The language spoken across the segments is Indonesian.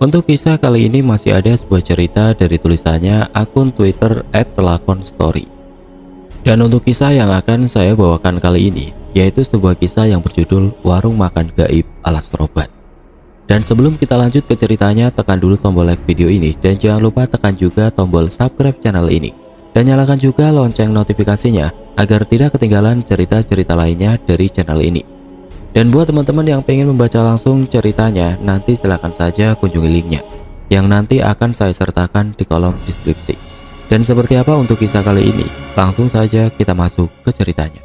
Untuk kisah kali ini masih ada sebuah cerita dari tulisannya akun Twitter @telakonstory. Dan untuk kisah yang akan saya bawakan kali ini, yaitu sebuah kisah yang berjudul Warung Makan Gaib ala Stroban. Dan sebelum kita lanjut ke ceritanya, tekan dulu tombol like video ini dan jangan lupa tekan juga tombol subscribe channel ini. Dan nyalakan juga lonceng notifikasinya agar tidak ketinggalan cerita-cerita lainnya dari channel ini. Dan buat teman-teman yang pengen membaca langsung ceritanya, nanti silahkan saja kunjungi linknya yang nanti akan saya sertakan di kolom deskripsi. Dan seperti apa untuk kisah kali ini? Langsung saja kita masuk ke ceritanya.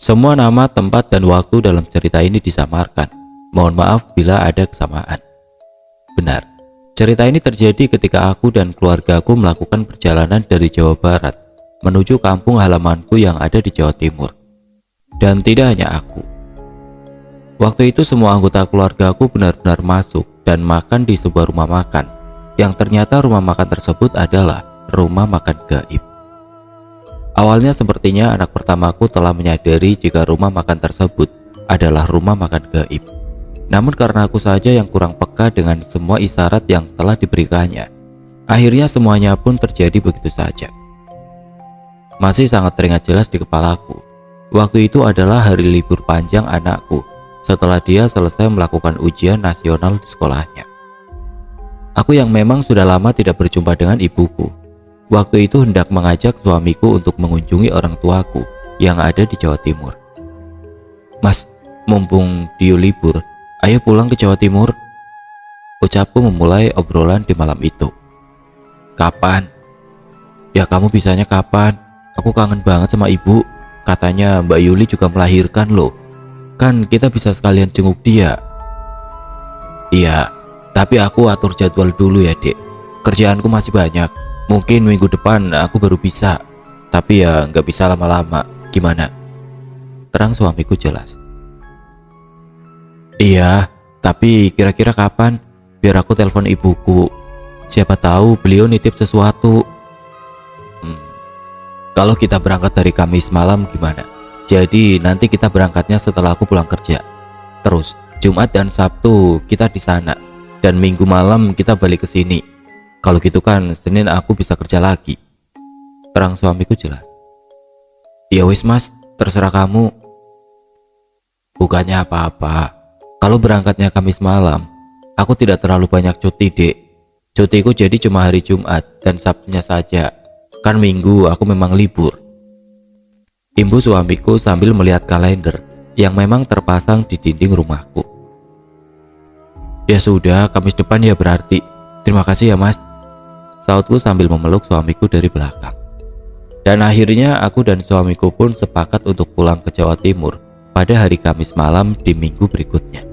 Semua nama, tempat, dan waktu dalam cerita ini disamarkan. Mohon maaf bila ada kesamaan. Benar, cerita ini terjadi ketika aku dan keluargaku melakukan perjalanan dari Jawa Barat menuju kampung halamanku yang ada di Jawa Timur. Dan tidak hanya aku. Waktu itu semua anggota keluargaku benar-benar masuk dan makan di sebuah rumah makan, yang ternyata rumah makan tersebut adalah rumah makan gaib. Awalnya sepertinya anak pertamaku telah menyadari jika rumah makan tersebut adalah rumah makan gaib. Namun karena aku saja yang kurang peka dengan semua isyarat yang telah diberikannya, akhirnya semuanya pun terjadi begitu saja. Masih sangat teringat jelas di kepalaku. Waktu itu adalah hari libur panjang anakku setelah dia selesai melakukan ujian nasional di sekolahnya. Aku yang memang sudah lama tidak berjumpa dengan ibuku, waktu itu hendak mengajak suamiku untuk mengunjungi orang tuaku yang ada di Jawa Timur. "Mas, mumpung Dio libur, ayo pulang ke Jawa Timur," ucapku memulai obrolan di malam itu. "Kapan?" "Ya kamu bisanya kapan? Aku kangen banget sama ibu. Katanya Mbak Yuli juga melahirkan loh. Kan kita bisa sekalian jenguk dia." "Iya, tapi aku atur jadwal dulu ya dek. Kerjaanku masih banyak. Mungkin minggu depan aku baru bisa. Tapi ya nggak bisa lama-lama. Gimana?" terang suamiku jelas. "Iya, tapi kira-kira kapan? Biar aku telepon ibuku. Siapa tahu beliau nitip sesuatu." "Kalau kita berangkat dari Kamis malam gimana? Jadi nanti kita berangkatnya setelah aku pulang kerja. Terus Jumat dan Sabtu kita di sana, dan Minggu malam kita balik ke sini. Kalau gitu kan Senin aku bisa kerja lagi," terang suamiku jelas. "Ya wis mas, terserah kamu." "Bukannya apa-apa. Kalau berangkatnya Kamis malam, aku tidak terlalu banyak cuti dek. Cutiku jadi cuma hari Jumat dan Sabtunya saja. Kan Minggu aku memang libur," imbu suamiku sambil melihat kalender yang memang terpasang di dinding rumahku. "Ya sudah, Kamis depan ya berarti. Terima kasih ya mas," sautku sambil memeluk suamiku dari belakang. Dan akhirnya aku dan suamiku pun sepakat untuk pulang ke Jawa Timur pada hari Kamis malam di minggu berikutnya.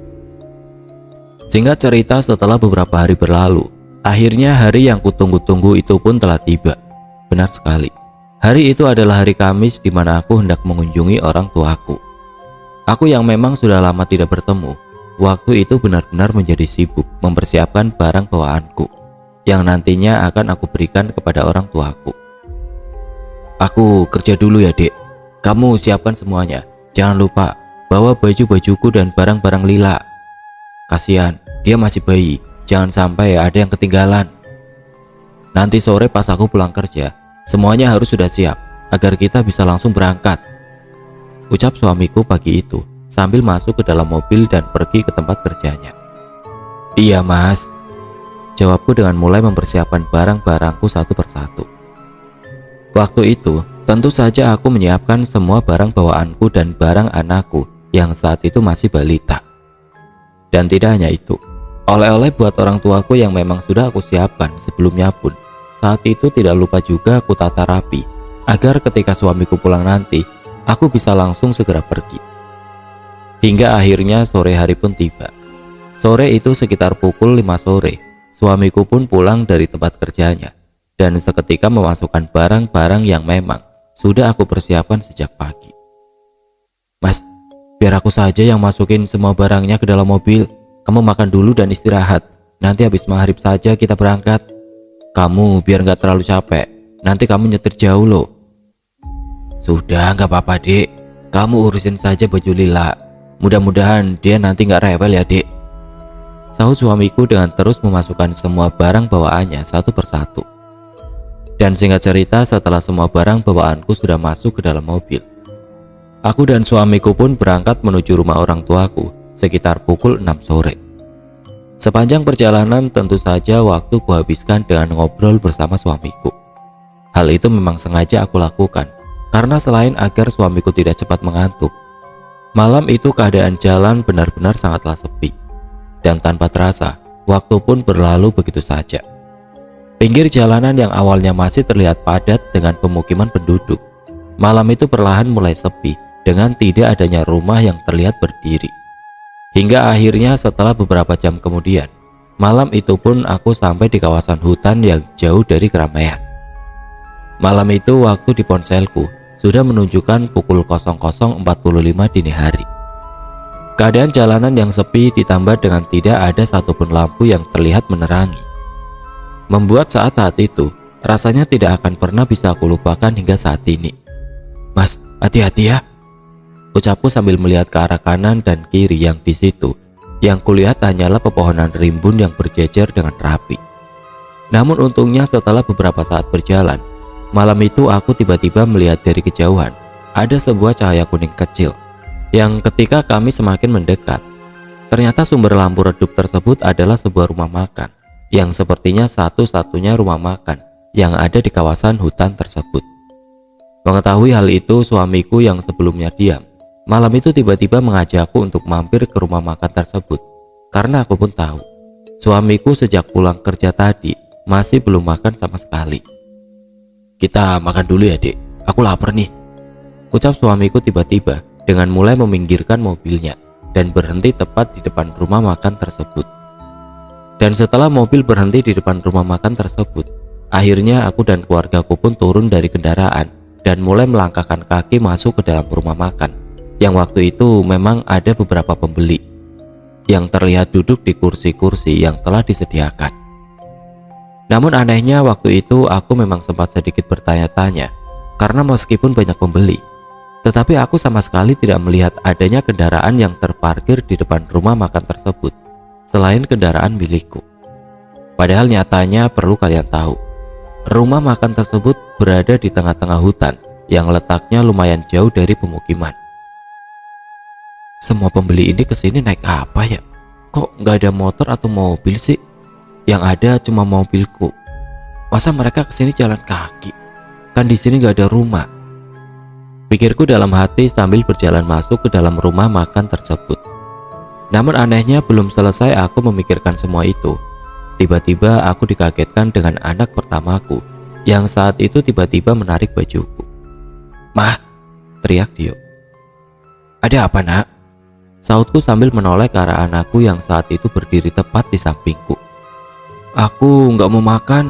Singkat cerita, setelah beberapa hari berlalu, akhirnya hari yang kutunggu-tunggu itu pun telah tiba. Benar sekali. Hari itu adalah hari Kamis di mana aku hendak mengunjungi orang tuaku. Aku yang memang sudah lama tidak bertemu, waktu itu benar-benar menjadi sibuk mempersiapkan barang bawaanku yang nantinya akan aku berikan kepada orang tuaku. "Aku kerja dulu ya dek. Kamu siapkan semuanya. Jangan lupa bawa baju-bajuku dan barang-barang Lila. Kasihan, dia masih bayi. Jangan sampai ada yang ketinggalan. Nanti sore pas aku pulang kerja, semuanya harus sudah siap agar kita bisa langsung berangkat," ucap suamiku pagi itu sambil masuk ke dalam mobil dan pergi ke tempat kerjanya. "Iya mas," jawabku dengan mulai mempersiapkan barang-barangku satu persatu. Waktu itu tentu saja aku menyiapkan semua barang bawaanku dan barang anakku yang saat itu masih balita. Dan tidak hanya itu, oleh-oleh buat orang tuaku yang memang sudah aku siapkan sebelumnya pun saat itu tidak lupa juga aku tata rapi agar ketika suamiku pulang nanti, aku bisa langsung segera pergi. Hingga akhirnya sore hari pun tiba. Sore itu sekitar pukul 5 sore, suamiku pun pulang dari tempat kerjanya dan seketika memasukkan barang-barang yang memang sudah aku persiapkan sejak pagi. "Mas, biar aku saja yang masukin semua barangnya ke dalam mobil. Kamu makan dulu dan istirahat. Nanti habis maghrib saja kita berangkat. Kamu biar gak terlalu capek. Nanti kamu nyetir jauh loh." "Sudah, gak apa-apa dek. Kamu urusin saja baju Lila. Mudah-mudahan dia nanti gak rewel ya, Dek. Sahut suamiku dengan terus memasukkan semua barang bawaannya satu persatu. Dan singkat cerita, setelah semua barang bawaanku sudah masuk ke dalam mobil, aku dan suamiku pun berangkat menuju rumah orang tuaku sekitar pukul 6 sore. Sepanjang perjalanan tentu saja waktu kuhabiskan dengan ngobrol bersama suamiku. Hal itu memang sengaja aku lakukan karena selain agar suamiku tidak cepat mengantuk, malam itu keadaan jalan benar-benar sangatlah sepi. Dan tanpa terasa, waktu pun berlalu begitu saja. Pinggir jalanan yang awalnya masih terlihat padat dengan pemukiman penduduk, malam itu perlahan mulai sepi dengan tidak adanya rumah yang terlihat berdiri. Hingga akhirnya setelah beberapa jam kemudian, malam itu pun aku sampai di kawasan hutan yang jauh dari keramaian. Malam itu waktu di ponselku sudah menunjukkan pukul 00.45 dini hari. Keadaan jalanan yang sepi ditambah dengan tidak ada satupun lampu yang terlihat menerangi, membuat saat-saat itu rasanya tidak akan pernah bisa aku lupakan hingga saat ini. Mas, hati-hati ya, ucapku sambil melihat ke arah kanan dan kiri yang di situ yang kulihat hanyalah pepohonan rimbun yang berjejer dengan rapi. Namun untungnya setelah beberapa saat berjalan, malam itu aku tiba-tiba melihat dari kejauhan ada sebuah cahaya kuning kecil yang ketika kami semakin mendekat, ternyata sumber lampu redup tersebut adalah sebuah rumah makan yang sepertinya satu-satunya rumah makan yang ada di kawasan hutan tersebut. Mengetahui hal itu, suamiku yang sebelumnya diam malam itu tiba-tiba mengajakku untuk mampir ke rumah makan tersebut, karena aku pun tahu suamiku sejak pulang kerja tadi masih belum makan sama sekali. Kita makan dulu ya, Dek, aku lapar nih, ucap suamiku tiba-tiba dengan mulai meminggirkan mobilnya dan berhenti tepat di depan rumah makan tersebut. Dan setelah mobil berhenti di depan rumah makan tersebut, akhirnya aku dan keluargaku pun turun dari kendaraan dan mulai melangkahkan kaki masuk ke dalam rumah makan yang waktu itu memang ada beberapa pembeli yang terlihat duduk di kursi-kursi yang telah disediakan. Namun anehnya waktu itu aku memang sempat sedikit bertanya-tanya karena meskipun banyak pembeli, tetapi aku sama sekali tidak melihat adanya kendaraan yang terparkir di depan rumah makan tersebut selain kendaraan milikku. Padahal nyatanya perlu kalian tahu, rumah makan tersebut berada di tengah-tengah hutan yang letaknya lumayan jauh dari pemukiman. Semua pembeli ini kesini naik apa ya? Kok nggak ada motor atau mobil sih? Yang ada cuma mobilku. Masa mereka kesini jalan kaki? Kan di sini nggak ada rumah. Pikirku dalam hati sambil berjalan masuk ke dalam rumah makan tersebut. Namun anehnya belum selesai aku memikirkan semua itu, tiba-tiba aku dikagetkan dengan anak pertamaku yang saat itu tiba-tiba menarik bajuku. "Mah," teriak Dio. "Ada apa, Nak?" Sautku sambil menoleh ke arah anakku yang saat itu berdiri tepat di sampingku. "Aku nggak mau makan."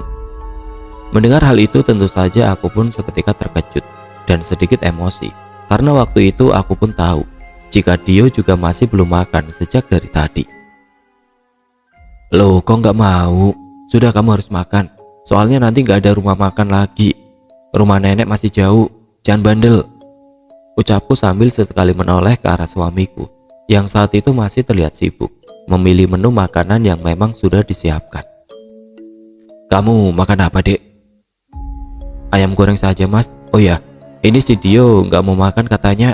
Mendengar hal itu tentu saja aku pun seketika terkejut dan sedikit emosi, karena waktu itu aku pun tahu jika Dio juga masih belum makan sejak dari tadi. "Loh, kok nggak mau? Sudah, kamu harus makan, soalnya nanti nggak ada rumah makan lagi. Rumah nenek masih jauh, jangan bandel," ucapku sambil sesekali menoleh ke arah suamiku yang saat itu masih terlihat sibuk memilih menu makanan yang memang sudah disiapkan. "Kamu makan apa, Dek?" "Ayam goreng saja, Mas. Oh ya, ini si Dio nggak mau makan katanya."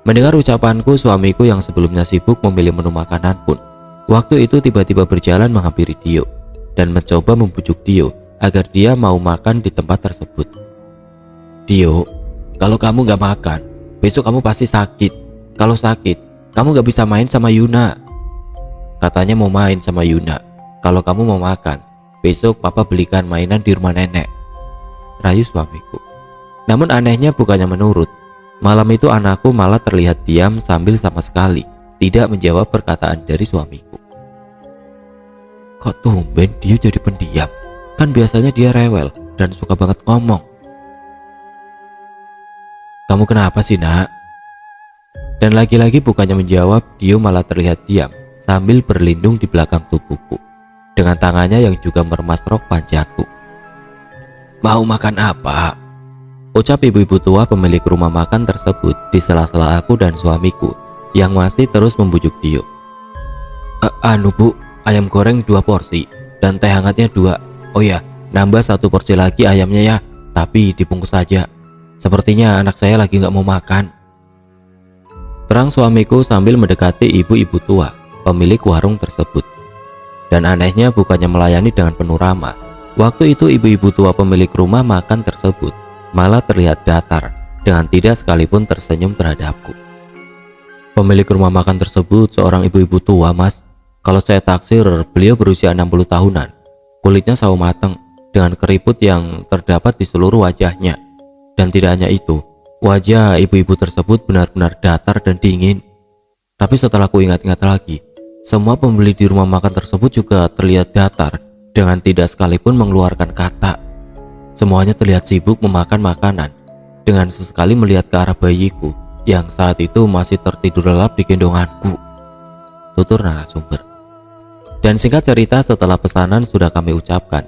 Mendengar ucapanku, suamiku yang sebelumnya sibuk memilih menu makanan pun waktu itu tiba-tiba berjalan menghampiri Dio dan mencoba membujuk Dio agar dia mau makan di tempat tersebut. "Dio, kalau kamu nggak makan, besok kamu pasti sakit. Kalau sakit, kamu nggak bisa main sama Yuna." Katanya mau main sama Yuna. "Kalau kamu mau makan, besok papa belikan mainan di rumah nenek," rayu suamiku. Namun anehnya bukannya menurut, malam itu anakku malah terlihat diam sambil sama sekali tidak menjawab perkataan dari suamiku. Kok tumben dia jadi pendiam? Kan biasanya dia rewel dan suka banget ngomong. "Kamu kenapa sih, Nak?" Dan lagi-lagi bukannya menjawab, Dio malah terlihat diam sambil berlindung di belakang tubuhku dengan tangannya yang juga meremas rok panjangku. "Mau makan apa?" Ucap ibu-ibu tua pemilik rumah makan tersebut di sela-sela aku dan suamiku yang masih terus membujuk Dio. Anu bu, ayam goreng 2 porsi dan teh hangatnya 2. Oh ya, nambah 1 porsi lagi ayamnya ya, tapi dibungkus saja. Sepertinya anak saya lagi nggak mau makan. Terang suamiku sambil mendekati ibu-ibu tua pemilik warung tersebut. Dan anehnya bukannya melayani dengan penuh ramah, waktu itu ibu-ibu tua pemilik rumah makan tersebut malah terlihat datar dengan tidak sekalipun tersenyum terhadapku. Pemilik rumah makan tersebut seorang ibu-ibu tua mas. Kalau saya taksir beliau berusia 60 tahunan. Kulitnya sawo mateng dengan keriput yang terdapat di seluruh wajahnya. Dan tidak hanya itu, wajah ibu-ibu tersebut benar-benar datar dan dingin. Tapi setelah ku ingat-ingat lagi, semua pembeli di rumah makan tersebut juga terlihat datar dengan tidak sekalipun mengeluarkan kata. Semuanya terlihat sibuk memakan makanan dengan sesekali melihat ke arah bayiku yang saat itu masih tertidur lelap di gendonganku. Tutur narasumber. Dan singkat cerita, setelah pesanan sudah kami ucapkan,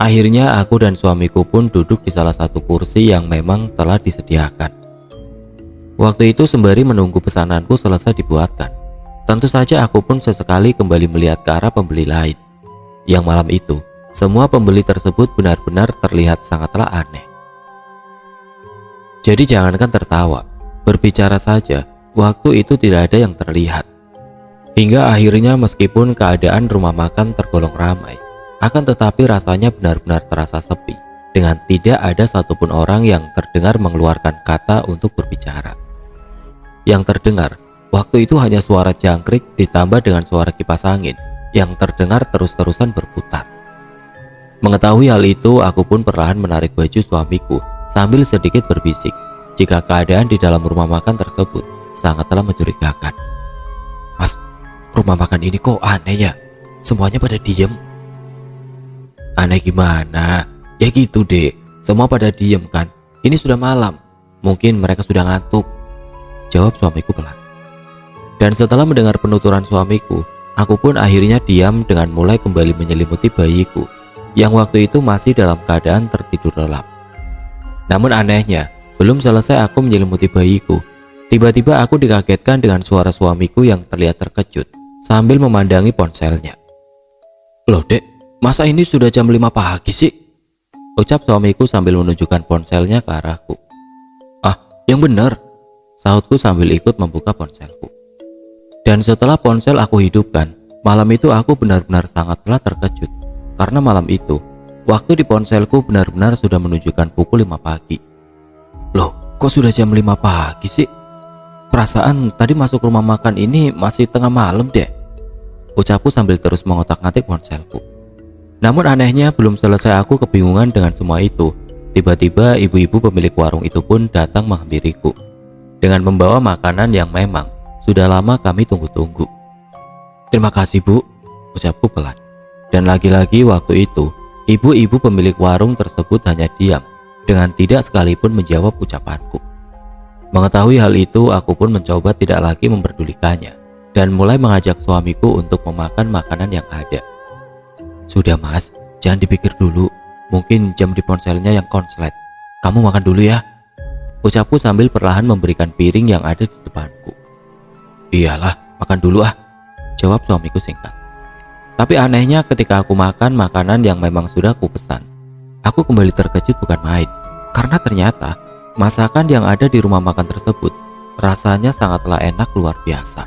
akhirnya aku dan suamiku pun duduk di salah satu kursi yang memang telah disediakan. Waktu itu sembari menunggu pesananku selesai dibuatkan, tentu saja aku pun sesekali kembali melihat ke arah pembeli lain. Yang malam itu semua pembeli tersebut benar-benar terlihat sangatlah aneh. Jadi jangankan tertawa, berbicara saja, waktu itu tidak ada yang terlihat. Hingga akhirnya meskipun keadaan rumah makan tergolong ramai, akan tetapi rasanya benar-benar terasa sepi, dengan tidak ada satupun orang yang terdengar mengeluarkan kata untuk berbicara. Yang terdengar, waktu itu hanya suara jangkrik ditambah dengan suara kipas angin yang terdengar terus-terusan berputar. Mengetahui hal itu, aku pun perlahan menarik baju suamiku sambil sedikit berbisik jika keadaan di dalam rumah makan tersebut sangatlah mencurigakan. Mas, rumah makan ini kok aneh ya? Semuanya pada diem. Aneh gimana? Ya gitu deh, semua pada diem kan. Ini sudah malam, mungkin mereka sudah ngantuk, jawab suamiku pelan. Dan setelah mendengar penuturan suamiku, aku pun akhirnya diam dengan mulai kembali menyelimuti bayiku yang waktu itu masih dalam keadaan tertidur lelap. Namun anehnya, belum selesai aku menyelimuti bayiku, tiba-tiba aku dikagetkan dengan suara suamiku yang terlihat terkejut sambil memandangi ponselnya. Loh dek, masa ini sudah jam 5 pagi sih? Ucap suamiku sambil menunjukkan ponselnya ke arahku. Ah, yang benar, sahutku sambil ikut membuka ponselku. Dan setelah ponsel aku hidupkan, malam itu aku benar-benar sangatlah terkejut. Karena malam itu, waktu di ponselku benar-benar sudah menunjukkan pukul 5 pagi. Loh, kok sudah jam 5 pagi sih? Perasaan tadi masuk rumah makan ini masih tengah malam deh, ucapku sambil terus mengotak-ngatik ponselku. Namun anehnya belum selesai aku kebingungan dengan semua itu, tiba-tiba ibu-ibu pemilik warung itu pun datang menghampiriku dengan membawa makanan yang memang sudah lama kami tunggu-tunggu. Terima kasih bu, ucapku pelan. Dan lagi-lagi waktu itu, ibu-ibu pemilik warung tersebut hanya diam dengan tidak sekalipun menjawab ucapanku. Mengetahui hal itu, aku pun mencoba tidak lagi memperdulikannya dan mulai mengajak suamiku untuk memakan makanan yang ada. Sudah mas, jangan dipikir dulu, mungkin jam di ponselnya yang konslet. Kamu makan dulu ya, ucapku sambil perlahan memberikan piring yang ada di depanku. Iyalah, makan dulu ah, jawab suamiku singkat. Tapi anehnya ketika aku makan makanan yang memang sudah aku pesan, aku kembali terkejut bukan main. Karena ternyata masakan yang ada di rumah makan tersebut rasanya sangatlah enak luar biasa.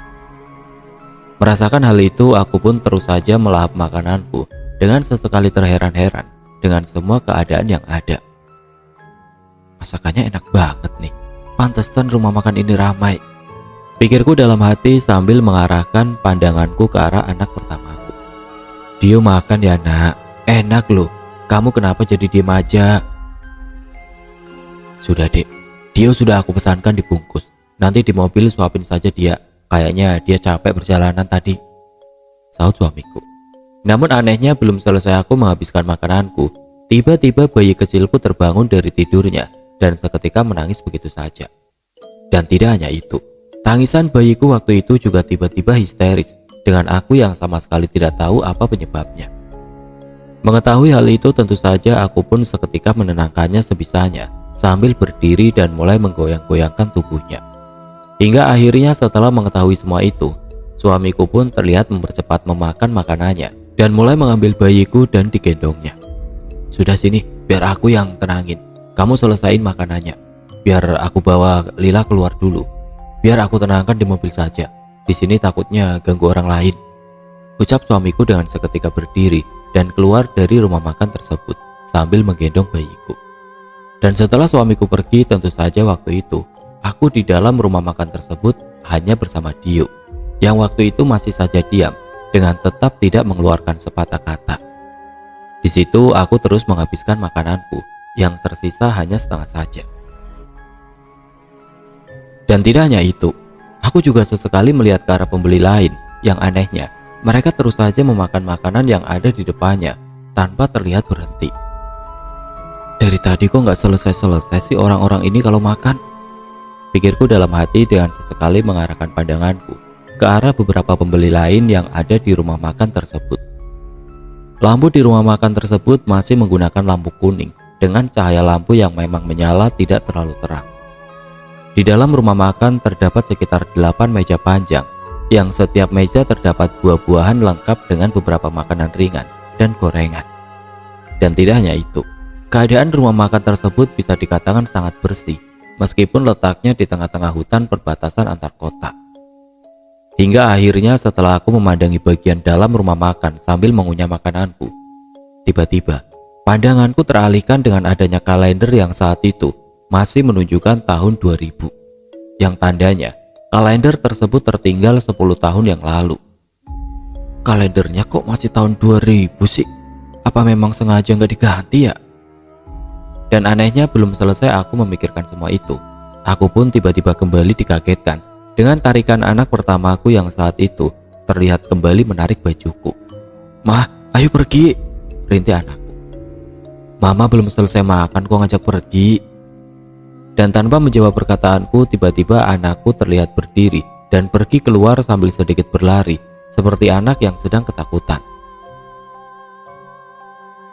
Merasakan hal itu, aku pun terus saja melahap makananku dengan sesekali terheran-heran dengan semua keadaan yang ada. Masakannya enak banget nih, pantesan rumah makan ini ramai, pikirku dalam hati sambil mengarahkan pandanganku ke arah anak pertamaku. Dio makan ya nak, enak loh, kamu kenapa jadi diem aja? Sudah dek, Dio sudah aku pesankan dibungkus, nanti di mobil suapin saja dia, kayaknya dia capek perjalanan tadi, sahut suamiku. Namun anehnya belum selesai aku menghabiskan makananku, tiba-tiba bayi kecilku terbangun dari tidurnya dan seketika menangis begitu saja. Dan tidak hanya itu, tangisan bayiku waktu itu juga tiba-tiba histeris dengan aku yang sama sekali tidak tahu apa penyebabnya. Mengetahui hal itu tentu saja aku pun seketika menenangkannya sebisanya sambil berdiri dan mulai menggoyang-goyangkan tubuhnya. Hingga akhirnya setelah mengetahui semua itu, suamiku pun terlihat mempercepat memakan makanannya dan mulai mengambil bayiku dan digendongnya. Sudah sini, biar aku yang tenangin. Kamu selesain makanannya. Biar aku bawa Lila keluar dulu. Biar aku tenangkan di mobil saja. Di sini takutnya ganggu orang lain. Ucap suamiku dengan seketika berdiri dan keluar dari rumah makan tersebut sambil menggendong bayiku. Dan setelah suamiku pergi, tentu saja waktu itu aku di dalam rumah makan tersebut hanya bersama Dio, yang waktu itu masih saja diam dengan tetap tidak mengeluarkan sepatah kata. Di situ aku terus menghabiskan makananku yang tersisa hanya setengah saja. Dan tidak hanya itu, aku juga sesekali melihat ke arah pembeli lain yang anehnya mereka terus saja memakan makanan yang ada di depannya tanpa terlihat berhenti. Dari tadi kok nggak selesai-selesai sih orang-orang ini kalau makan? Pikirku dalam hati dengan sesekali mengarahkan pandanganku ke arah beberapa pembeli lain yang ada di rumah makan tersebut. Lampu di rumah makan tersebut masih menggunakan lampu kuning dengan cahaya lampu yang memang menyala tidak terlalu terang. Di dalam rumah makan terdapat sekitar 8 meja panjang yang setiap meja terdapat buah-buahan lengkap dengan beberapa makanan ringan dan gorengan. Dan tidak hanya itu, keadaan rumah makan tersebut bisa dikatakan sangat bersih meskipun letaknya di tengah-tengah hutan perbatasan antar kota. Hingga akhirnya setelah aku memandangi bagian dalam rumah makan sambil mengunyah makananku, tiba-tiba pandanganku teralihkan dengan adanya kalender yang saat itu masih menunjukkan tahun 2000, yang tandanya kalender tersebut tertinggal 10 tahun yang lalu. Kalendernya kok masih tahun 2000 sih? Apa memang sengaja nggak diganti ya? Dan anehnya belum selesai aku memikirkan semua itu, aku pun tiba-tiba kembali dikagetkan dengan tarikan anak pertamaku yang saat itu terlihat kembali menarik bajuku. "Mah, ayo pergi," rintih anakku. "Mama belum selesai makan kok ngajak pergi." Dan tanpa menjawab perkataanku, tiba-tiba anakku terlihat berdiri dan pergi keluar sambil sedikit berlari seperti anak yang sedang ketakutan.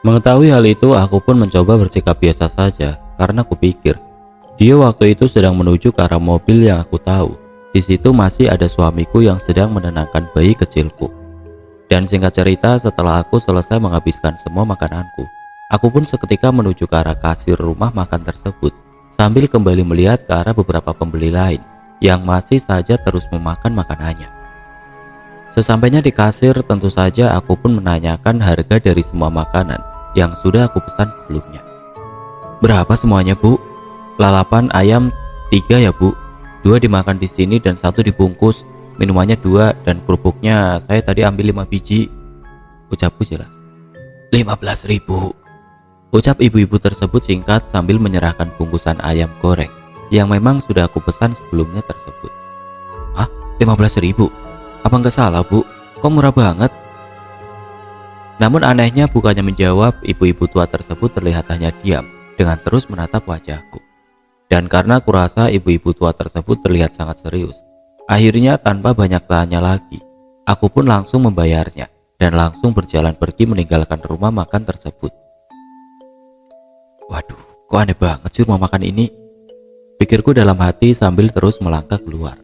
Mengetahui hal itu, aku pun mencoba bersikap biasa saja karena kupikir dia waktu itu sedang menuju ke arah mobil yang aku tahu. Di situ masih ada suamiku yang sedang menenangkan bayi kecilku. Dan singkat cerita, setelah aku selesai menghabiskan semua makananku, aku pun seketika menuju ke arah kasir rumah makan tersebut sambil kembali melihat ke arah beberapa pembeli lain yang masih saja terus memakan makanannya. Sesampainya di kasir, tentu saja aku pun menanyakan harga dari semua makanan yang sudah aku pesan sebelumnya. "Berapa semuanya, Bu?" "Lalapan ayam 3 ya, Bu. 2 dimakan di sini dan 1 dibungkus. Minumannya 2 dan kerupuknya saya tadi ambil 5 biji." Ucapku jelas. 15.000, ucap ibu-ibu tersebut singkat sambil menyerahkan bungkusan ayam goreng yang memang sudah aku pesan sebelumnya tersebut. "Hah? 15.000? Apa nggak salah, Bu? Kok murah banget?" Namun anehnya bukannya menjawab, ibu-ibu tua tersebut terlihat hanya diam dengan terus menatap wajahku. Dan karena aku rasa ibu-ibu tua tersebut terlihat sangat serius, akhirnya tanpa banyak tanya lagi, aku pun langsung membayarnya dan langsung berjalan pergi meninggalkan rumah makan tersebut. Waduh, kok aneh banget sih rumah makan ini, pikirku dalam hati sambil terus melangkah keluar.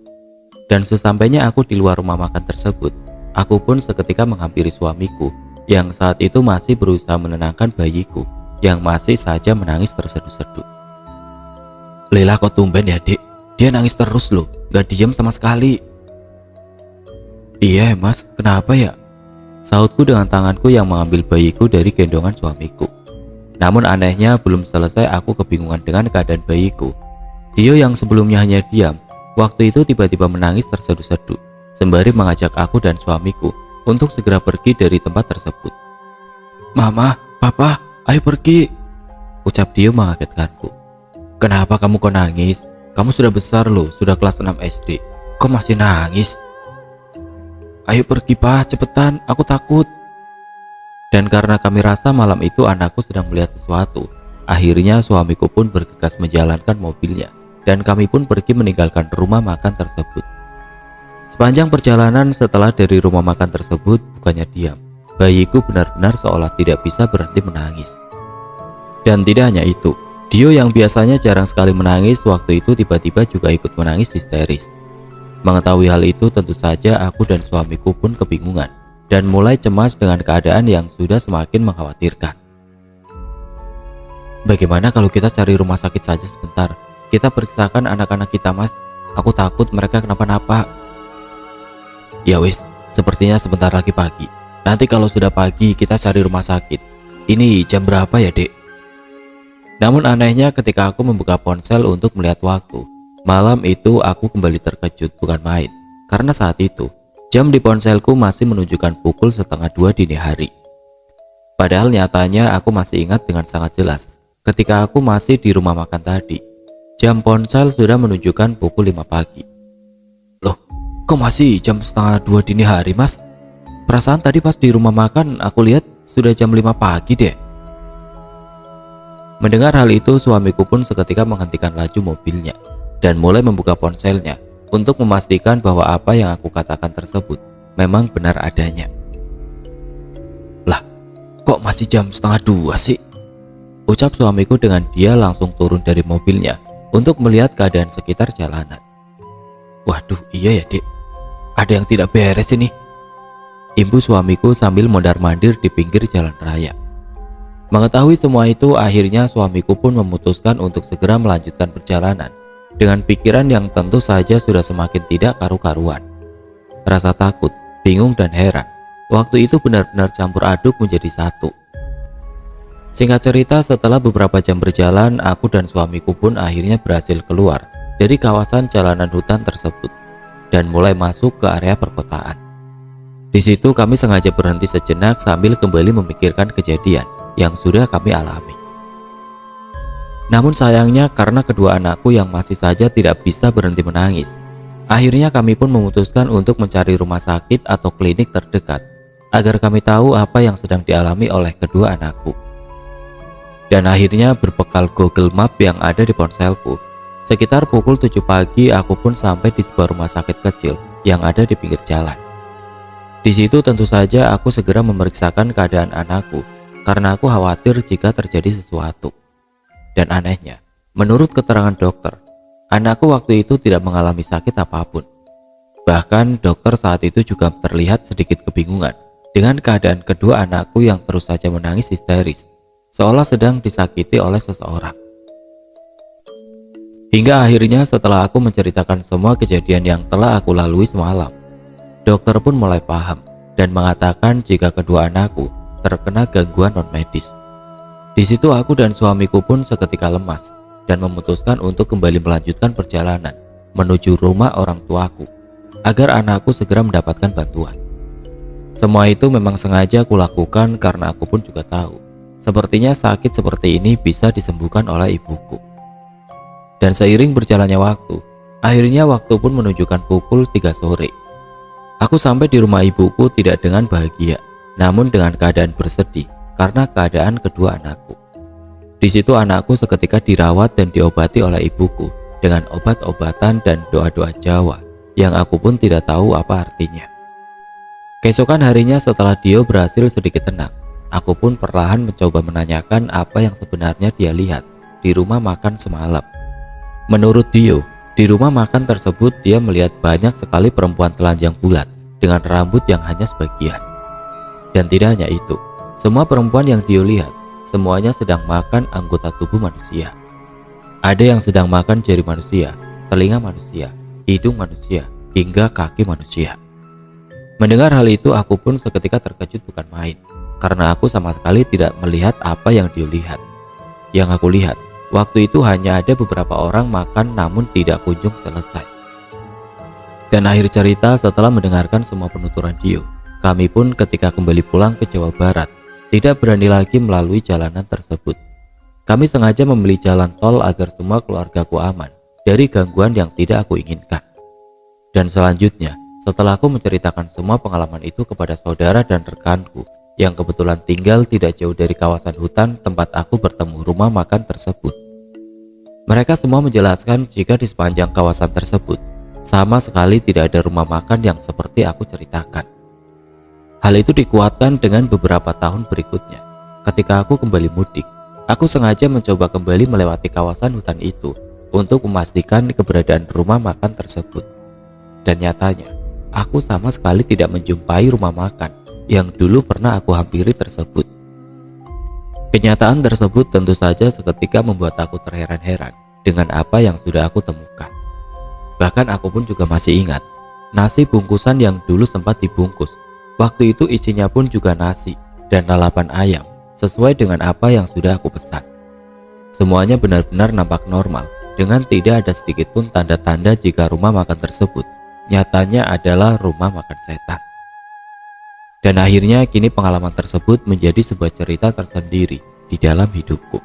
Dan sesampainya aku di luar rumah makan tersebut, aku pun seketika menghampiri suamiku yang saat itu masih berusaha menenangkan bayiku yang masih saja menangis terseduh-seduh. "Lila, kok tumben ya, Dik? Dia nangis terus loh, gak diem sama sekali." "Iya Mas, kenapa ya?" sautku dengan tanganku yang mengambil bayiku dari gendongan suamiku. Namun anehnya belum selesai aku kebingungan dengan keadaan bayiku, Dio yang sebelumnya hanya diam, waktu itu tiba-tiba menangis terseduh-seduh sembari mengajak aku dan suamiku untuk segera pergi dari tempat tersebut. "Mama, Papa, ayo pergi," ucap Dio mengagetkanku. "Kenapa kamu kok nangis? Kamu sudah besar loh, sudah kelas 6 SD. Kok masih nangis?" "Ayo pergi, Pak, cepetan, aku takut." Dan karena kami rasa malam itu anakku sedang melihat sesuatu, akhirnya suamiku pun bergegas menjalankan mobilnya dan kami pun pergi meninggalkan rumah makan tersebut. Sepanjang perjalanan setelah dari rumah makan tersebut, bukannya diam, bayiku benar-benar seolah tidak bisa berhenti menangis. Dan tidak hanya itu, Dio yang biasanya jarang sekali menangis waktu itu tiba-tiba juga ikut menangis histeris. Mengetahui hal itu tentu saja aku dan suamiku pun kebingungan dan mulai cemas dengan keadaan yang sudah semakin mengkhawatirkan. Bagaimana kalau kita cari rumah sakit saja sebentar? Kita periksakan anak-anak kita, Mas. Aku takut mereka kenapa-napa. Ya wis, sepertinya sebentar lagi pagi. Nanti kalau sudah pagi kita cari rumah sakit. Ini jam berapa ya, Dek? Namun anehnya ketika aku membuka ponsel untuk melihat waktu, malam itu aku kembali terkejut bukan main. Karena saat itu, jam di ponselku masih menunjukkan pukul 1:30 dini hari. Padahal nyatanya aku masih ingat dengan sangat jelas ketika aku masih di rumah makan tadi. Jam ponsel sudah menunjukkan pukul 5 pagi. Loh, kok masih jam 1:30 dini hari, Mas? Perasaan tadi pas di rumah makan aku lihat sudah jam 5 pagi deh. Mendengar hal itu, suamiku pun seketika menghentikan laju mobilnya dan mulai membuka ponselnya untuk memastikan bahwa apa yang aku katakan tersebut memang benar adanya. Lah, kok masih jam 1:30 sih? Ucap suamiku dengan dia langsung turun dari mobilnya untuk melihat keadaan sekitar jalanan. Waduh, iya ya, Dek. Ada yang tidak beres ini. Imbu suamiku sambil mondar-mandir di pinggir jalan raya. Mengetahui semua itu, akhirnya suamiku pun memutuskan untuk segera melanjutkan perjalanan dengan pikiran yang tentu saja sudah semakin tidak karu-karuan. Rasa takut, bingung dan heran waktu itu benar-benar campur aduk menjadi satu. Singkat cerita, setelah beberapa jam berjalan, aku dan suamiku pun akhirnya berhasil keluar dari kawasan jalanan hutan tersebut dan mulai masuk ke area perkotaan. Di situ kami sengaja berhenti sejenak sambil kembali memikirkan kejadian yang sudah kami alami. Namun sayangnya karena kedua anakku yang masih saja tidak bisa berhenti menangis, akhirnya kami pun memutuskan untuk mencari rumah sakit atau klinik terdekat agar kami tahu apa yang sedang dialami oleh kedua anakku. Dan akhirnya berbekal Google Map yang ada di ponselku, sekitar pukul 7 pagi aku pun sampai di sebuah rumah sakit kecil yang ada di pinggir jalan. Di situ tentu saja aku segera memeriksakan keadaan anakku karena aku khawatir jika terjadi sesuatu. Dan anehnya, menurut keterangan dokter, anakku waktu itu tidak mengalami sakit apapun. Bahkan dokter saat itu juga terlihat sedikit kebingungan dengan keadaan kedua anakku yang terus saja menangis histeris, seolah sedang disakiti oleh seseorang. Hingga akhirnya setelah aku menceritakan semua kejadian yang telah aku lalui semalam, dokter pun mulai paham dan mengatakan jika kedua anakku terkena gangguan non-medis. Di situ aku dan suamiku pun seketika lemas dan memutuskan untuk kembali melanjutkan perjalanan menuju rumah orang tuaku agar anakku segera mendapatkan bantuan. Semua itu memang sengaja aku lakukan karena aku pun juga tahu sepertinya sakit seperti ini bisa disembuhkan oleh ibuku. Dan seiring berjalannya waktu, akhirnya waktu pun menunjukkan pukul 3 sore. Aku sampai di rumah ibuku tidak dengan bahagia, namun dengan keadaan bersedih karena keadaan kedua anakku. Di situ anakku seketika dirawat dan diobati oleh ibuku dengan obat-obatan dan doa-doa Jawa yang aku pun tidak tahu apa artinya. Keesokan harinya setelah Dio berhasil sedikit tenang, aku pun perlahan mencoba menanyakan apa yang sebenarnya dia lihat di rumah makan semalam. Menurut Dio, di rumah makan tersebut dia melihat banyak sekali perempuan telanjang bulat dengan rambut yang hanya sebagian. Dan tidak hanya itu, semua perempuan yang Dio lihat semuanya sedang makan anggota tubuh manusia. Ada yang sedang makan jari manusia, telinga manusia, hidung manusia, hingga kaki manusia. Mendengar hal itu aku pun seketika terkejut bukan main, karena aku sama sekali tidak melihat apa yang Dio lihat. Yang aku lihat waktu itu hanya ada beberapa orang makan namun tidak kunjung selesai. Dan akhir cerita, setelah mendengarkan semua penuturan Dio, kami pun ketika kembali pulang ke Jawa Barat tidak berani lagi melalui jalanan tersebut. Kami sengaja memilih jalan tol agar semua keluargaku aman dari gangguan yang tidak aku inginkan. Dan selanjutnya, setelah aku menceritakan semua pengalaman itu kepada saudara dan rekanku yang kebetulan tinggal tidak jauh dari kawasan hutan tempat aku bertemu rumah makan tersebut, mereka semua menjelaskan jika di sepanjang kawasan tersebut sama sekali tidak ada rumah makan yang seperti aku ceritakan. Hal itu dikuatkan dengan beberapa tahun berikutnya ketika aku kembali mudik. Aku sengaja mencoba kembali melewati kawasan hutan itu untuk memastikan keberadaan rumah makan tersebut. Dan nyatanya, aku sama sekali tidak menjumpai rumah makan yang dulu pernah aku hampiri tersebut. Kenyataan tersebut tentu saja seketika membuat aku terheran-heran dengan apa yang sudah aku temukan. Bahkan aku pun juga masih ingat, nasi bungkusan yang dulu sempat dibungkus, waktu itu isinya pun juga nasi dan lalapan ayam, sesuai dengan apa yang sudah aku pesan. Semuanya benar-benar nampak normal, dengan tidak ada sedikit pun tanda-tanda jika rumah makan tersebut nyatanya adalah rumah makan setan. Dan akhirnya kini pengalaman tersebut menjadi sebuah cerita tersendiri di dalam hidupku.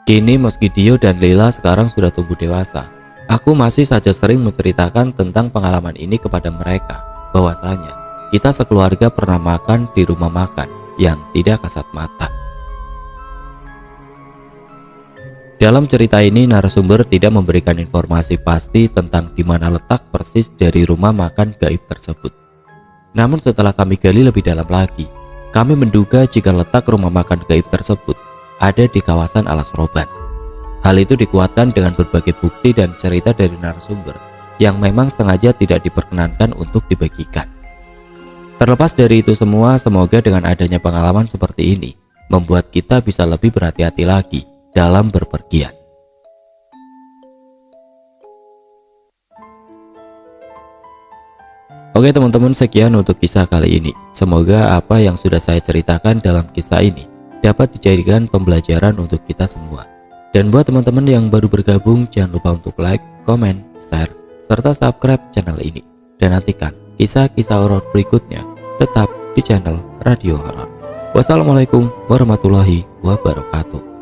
Kini meski Dio dan Leila sekarang sudah tumbuh dewasa, aku masih saja sering menceritakan tentang pengalaman ini kepada mereka, bahwasanya kita sekeluarga pernah makan di rumah makan yang tidak kasat mata. Dalam cerita ini narasumber tidak memberikan informasi pasti tentang di mana letak persis dari rumah makan gaib tersebut. Namun setelah kami gali lebih dalam lagi, kami menduga jika letak rumah makan gaib tersebut ada di kawasan Alas Roban. Hal itu dikuatkan dengan berbagai bukti dan cerita dari narasumber yang memang sengaja tidak diperkenankan untuk dibagikan. Terlepas dari itu semua, semoga dengan adanya pengalaman seperti ini membuat kita bisa lebih berhati-hati lagi dalam berpergian. Oke teman-teman, sekian untuk kisah kali ini. Semoga apa yang sudah saya ceritakan dalam kisah ini dapat dijadikan pembelajaran untuk kita semua. Dan buat teman-teman yang baru bergabung, jangan lupa untuk like, comment, share, serta subscribe channel ini. Dan nantikan kisah-kisah horor berikutnya tetap di channel Radio Horor. Wassalamualaikum warahmatullahi wabarakatuh.